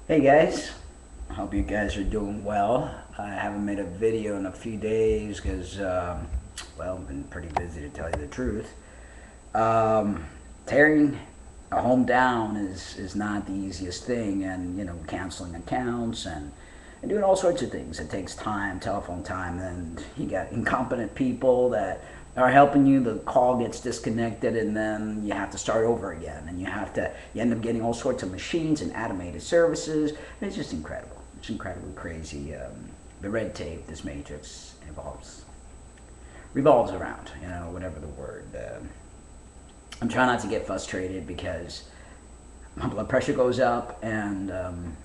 Hey guys, I hope you guys are doing well. I haven't made a video in a few days because, well, I've been pretty busy to tell you the truth. Um, Tearing a home down is not the easiest thing, and canceling accounts and doing all sorts of things. It takes time, telephone time, and you got incompetent people that are helping you. The call gets disconnected, and then you have to start over again, and you end up getting all sorts of machines and automated services. And it's just incredible. It's incredibly crazy. The red tape this matrix revolves around, whatever the word. I'm trying not to get frustrated because my blood pressure goes up, and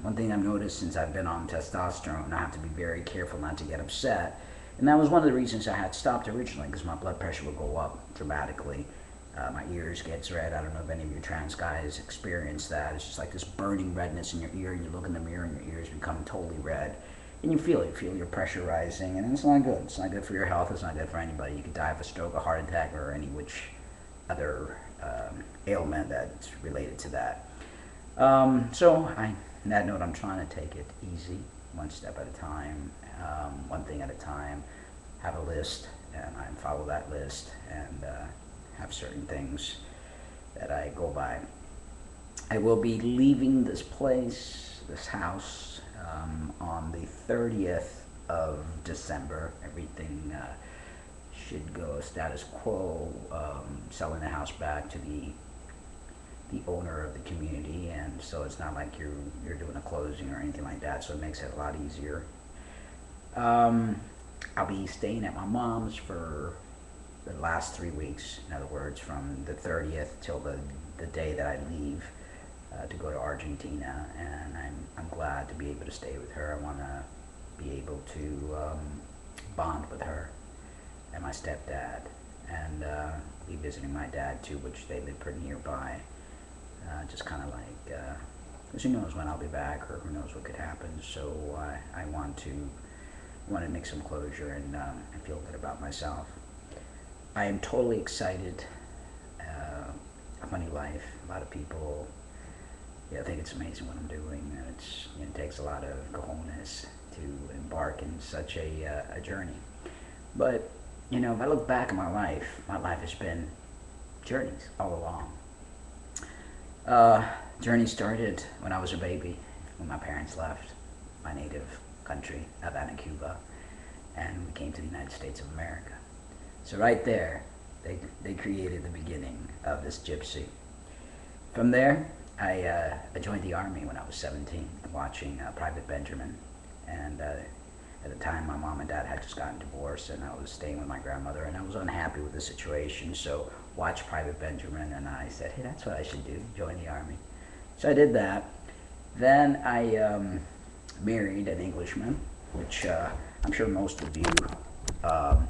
one thing I've noticed since I've been on testosterone, I have to be very careful not to get upset. And that was one of the reasons I had stopped originally, because my blood pressure would go up dramatically. My ears gets red. I don't know if any of you trans guys experience that. It's just like this burning redness in your ear, and you look in the mirror and your ears become totally red. And you feel it. You feel your pressure rising, and it's not good. It's not good for your health. It's not good for anybody. You could die of a stroke, a heart attack, or any which other ailment that's related to that. On that note, I'm trying to take it easy, one step at a time, one thing at a time. Have a list, and I follow that list, and have certain things that I go by. I will be leaving this place, this house, on the 30th of December. Everything should go status quo, selling the house back to the owner of the community, and so it's not like you're doing a closing or anything like that, so it makes it a lot easier. I'll be staying at my mom's for the last 3 weeks. In other words, from the 30th till the day that I leave to go to Argentina, and I'm glad to be able to stay with her. I want to be able to bond with her and my stepdad, and be visiting my dad too, which they live pretty nearby. Just kind of like, because who knows when I'll be back, or who knows what could happen. So I want to make some closure and feel good about myself. I am totally excited of my new life. A lot of people, think it's amazing what I'm doing, and it takes a lot of cojones to embark in such a journey. But if I look back at my life has been journeys all along. Journey started when I was a baby, when my parents left my native country, Havana, Cuba, and we came to the United States of America. So right there, they created the beginning of this gypsy. From there, I joined the Army when I was 17, watching Private Benjamin, and at the time, my mom and dad had just gotten divorced, and I was staying with my grandmother, and I was unhappy with the situation. So, watched Private Benjamin, and I said, "Hey, that's what I should do: join the army." So I did that. Then I married an Englishman, which I'm sure most of you, um,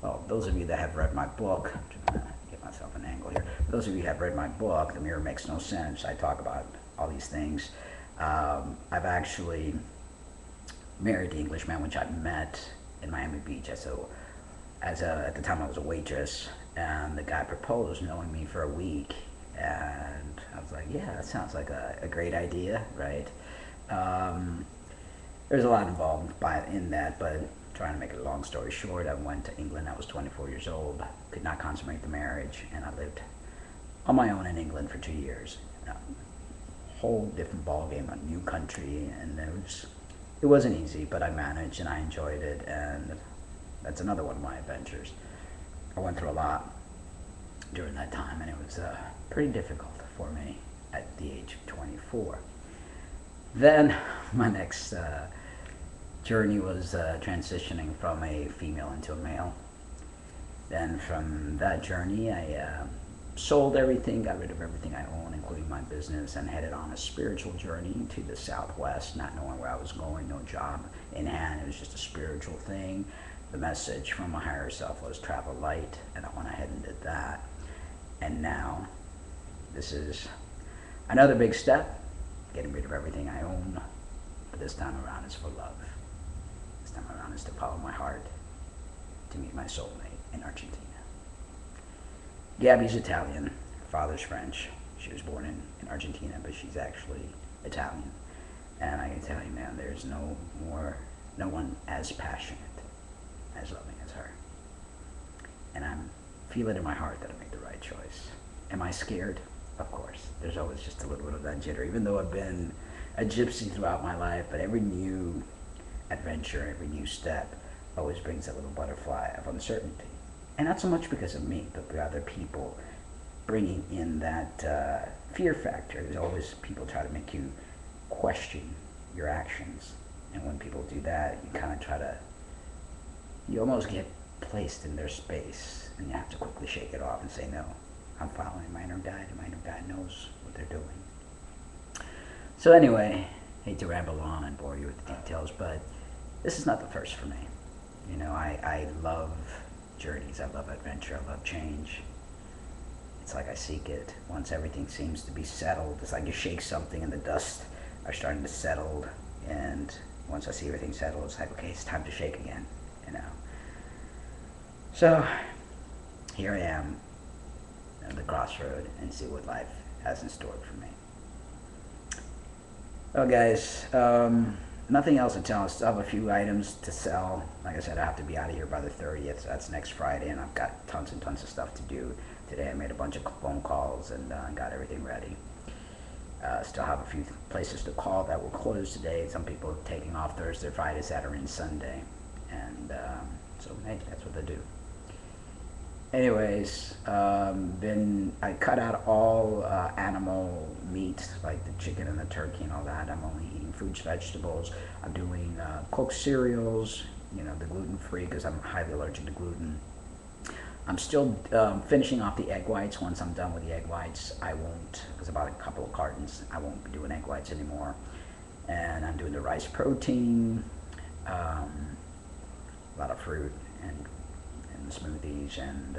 well, those of you that have read my book, I'm trying to get myself an angle here. Those of you who have read my book, The Mirror Makes No Sense. I talk about all these things. I've actually married the Englishman, which I met in Miami Beach. At the time I was a waitress, and the guy proposed knowing me for a week, and I was like, yeah, that sounds like a great idea, right? Um, there's a lot involved in that, but trying to make a long story short, I went to England. I was 24 years old, could not consummate the marriage, and I lived on my own in England for 2 years. Whole different ballgame, a new country, and it wasn't easy, but I managed and I enjoyed it, and that's another one of my adventures. I went through a lot during that time, and it was pretty difficult for me at the age of 24. Then my next journey was transitioning from a female into a male. Then from that journey, I sold everything, got rid of everything I own, including my business, and headed on a spiritual journey to the Southwest, not knowing where I was going, no job in hand. It was just a spiritual thing. The message from my higher self was travel light, and I went ahead and did that. And now, this is another big step, getting rid of everything I own, but this time around is for love. This time around is to follow my heart, to meet my soulmate in Argentina. Gabby's Italian, her father's French. She was born in Argentina, but she's actually Italian. And I can tell you, man, there's no one as passionate, as loving as her. And I'm feel it in my heart that I made the right choice. Am I scared? Of course. There's always just a little bit of that jitter, even though I've been a gypsy throughout my life, but every new adventure, every new step always brings a little butterfly of uncertainty. And not so much because of me, but by other people bringing in that fear factor. There's always people try to make you question your actions. And when people do that, you kind of try to, you almost get placed in their space, and you have to quickly shake it off and say, no, I'm following my inner guide, and my inner guide knows what they're doing. So anyway, hate to ramble on and bore you with the details, but this is not the first for me. You know, I love journeys, I love adventure, I love change. It's like I seek it. Once everything seems to be settled, it's like you shake something and the dust are starting to settle, and once I see everything settled, it's like, okay, it's time to shake again, you know. So, here I am at the crossroad and see what life has in store for me. Well, guys, nothing else to tell. I still have a few items to sell. Like I said, I have to be out of here by the 30th. So that's next Friday, and I've got tons and tons of stuff to do. Today I made a bunch of phone calls and got everything ready. Still have a few places to call that will close today. Some people are taking off Thursday, Friday, Saturday, and Sunday. And so, hey, that's what they do. Anyways, I cut out all animal meat, like the chicken and the turkey and all that. I'm only eating fruits, vegetables. I'm doing cooked cereals, you know, the gluten-free, because I'm highly allergic to gluten. I'm still finishing off the egg whites. Once I'm done with the egg whites, I won't, there's about a couple of cartons, I won't be doing egg whites anymore. And I'm doing the rice protein, a lot of fruit and smoothies, and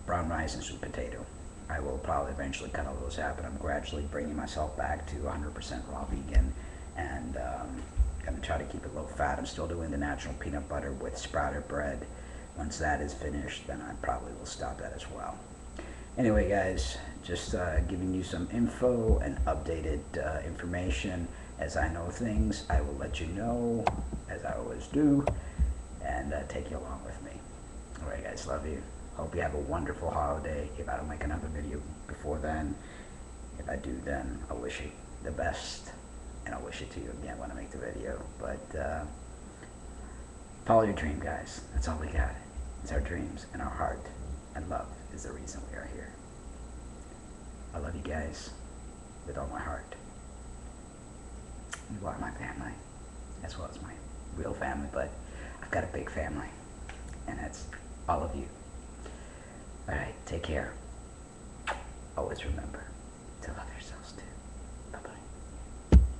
brown rice and sweet potato. I will probably eventually cut all those out, but I'm gradually bringing myself back to 100% raw vegan, and gonna try to keep it low fat. I'm still doing the natural peanut butter with sprouted bread. Once that is finished, then I probably will stop that as well. Anyway, guys, just giving you some info and updated information. As I know things, I will let you know, as I always do, and take you along with me. Alright, guys, love you. Hope you have a wonderful holiday. If I don't make another video before then, if I do, then I'll wish you the best, and I'll wish it to you again when I make the video. But follow your dream, guys. That's all we got. It's our dreams and our heart, and love is the reason we are here. I love you guys with all my heart. You are my family, as well as my real family, but I've got a big family, and that's all of you. All right, take care. Always remember to love yourselves too.